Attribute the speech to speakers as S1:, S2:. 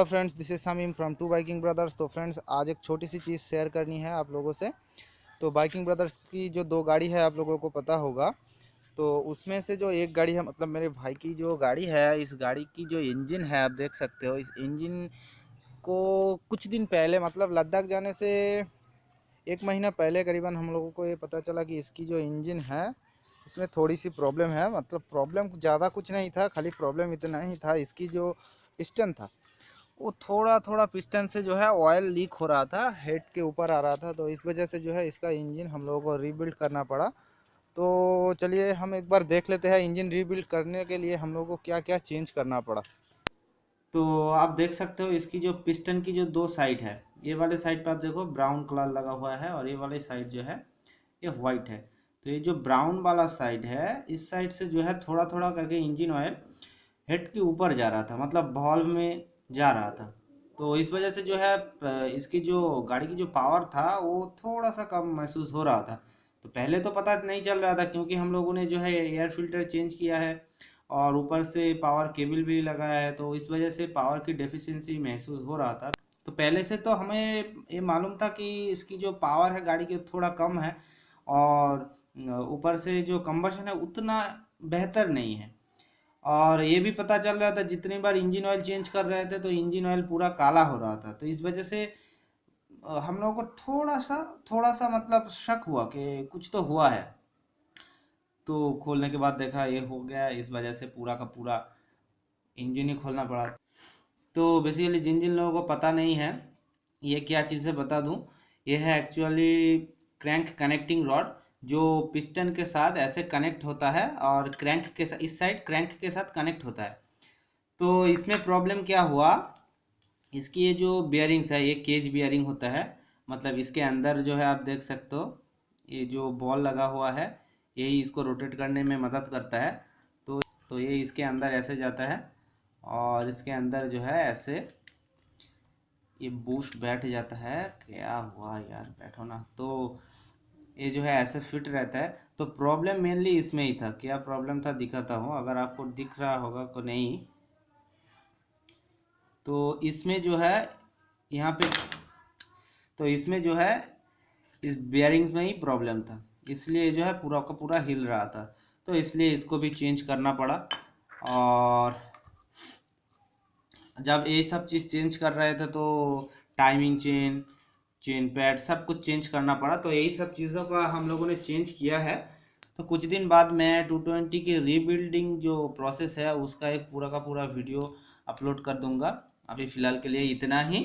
S1: Hello friends, this is Sameem from two biking brothers. तो friends, आज एक छोटी सी चीज़ शेयर करनी है आप लोगों से। तो बाइकिंग ब्रदर्स की जो दो गाड़ी है आप लोगों को पता होगा। तो उसमें से जो एक गाड़ी है, मतलब मेरे भाई की जो गाड़ी है, इस गाड़ी की जो इंजन है आप देख सकते हो। इस इंजन को कुछ दिन पहले, मतलब लद्दाख जाने से एक महीना पहले करीबन, हम लोगों को ये पता चला कि इसकी जो इंजन है इसमें थोड़ी सी प्रॉब्लम है। मतलब प्रॉब्लम ज़्यादा कुछ नहीं था, खाली प्रॉब्लम इतना ही था, इसकी जो पिस्टन था वो थोड़ा थोड़ा पिस्टन से जो है ऑयल लीक हो रहा था, हेड के ऊपर आ रहा था। तो इस वजह से जो है इसका इंजन हम लोगों को रीबिल्ड करना पड़ा। तो चलिए हम एक बार देख लेते हैं इंजन रीबिल्ड करने के लिए हम लोगों को क्या क्या चेंज करना पड़ा। तो आप देख सकते हो इसकी जो पिस्टन की जो दो साइड है, ये वाले साइड पे आप देखो ब्राउन कलर लगा हुआ है और ये वाले साइड जो है ये वाइट है। तो ये जो ब्राउन वाला साइड है, इस साइड से जो है थोड़ा थोड़ा करके इंजन ऑयल हेड के ऊपर जा रहा था, मतलब वॉल्व में जा रहा था। तो इस वजह से जो है इसकी जो गाड़ी की जो पावर था वो थोड़ा सा कम महसूस हो रहा था। तो पहले तो पता नहीं चल रहा था, क्योंकि हम लोगों ने जो है एयर फिल्टर चेंज किया है और ऊपर से पावर केबल भी लगाया है, तो इस वजह से पावर की डेफिशिएंसी महसूस हो रहा था। तो पहले से तो हमें ये मालूम था कि इसकी जो पावर है गाड़ी की थोड़ा कम है और ऊपर से जो कंबशन है उतना बेहतर नहीं है। और ये भी पता चल रहा था जितनी बार इंजन ऑयल चेंज कर रहे थे तो इंजन ऑयल पूरा काला हो रहा था। तो इस वजह से हम लोगों को थोड़ा सा मतलब शक हुआ कि कुछ तो हुआ है। तो खोलने के बाद देखा ये हो गया, इस वजह से पूरा का पूरा इंजन ही खोलना पड़ा। तो बेसिकली जिन जिन लोगों को पता नहीं है ये क्या चीज़ है बता दूं। ये है एक्चुअली क्रैंक कनेक्टिंग रॉड, जो पिस्टन के साथ ऐसे कनेक्ट होता है और क्रैंक के साथ, इस साइड क्रैंक के साथ कनेक्ट होता है। तो इसमें प्रॉब्लम क्या हुआ, इसकी ये जो बियरिंग्स है ये केज बियरिंग होता है। मतलब इसके अंदर जो है आप देख सकते हो ये जो बॉल लगा हुआ है यही इसको रोटेट करने में मदद करता है। तो ये इसके अंदर ऐसे जाता है और इसके अंदर जो है ऐसे ये बूस्ट बैठ जाता है। क्या हुआ यार, बैठो ना। तो ये जो है ऐसे फिट रहता है। तो प्रॉब्लम मेनली इसमें ही था। क्या प्रॉब्लम था दिखाता हूँ, अगर आपको दिख रहा होगा तो नहीं। तो इसमें जो है यहाँ पे, तो इसमें जो है इस बियरिंग्स में ही प्रॉब्लम था, इसलिए जो है पूरा का पूरा हिल रहा था। तो इसलिए इसको भी चेंज करना पड़ा। और जब ये सब चीज़ चेंज कर रहे थे तो टाइमिंग चेन, चेन पैड सब कुछ चेंज करना पड़ा। तो यही सब चीज़ों का हम लोगों ने चेंज किया है। तो कुछ दिन बाद मैं 220 की रीबिल्डिंग जो प्रोसेस है उसका एक पूरा का पूरा वीडियो अपलोड कर दूंगा। अभी फ़िलहाल के लिए इतना ही।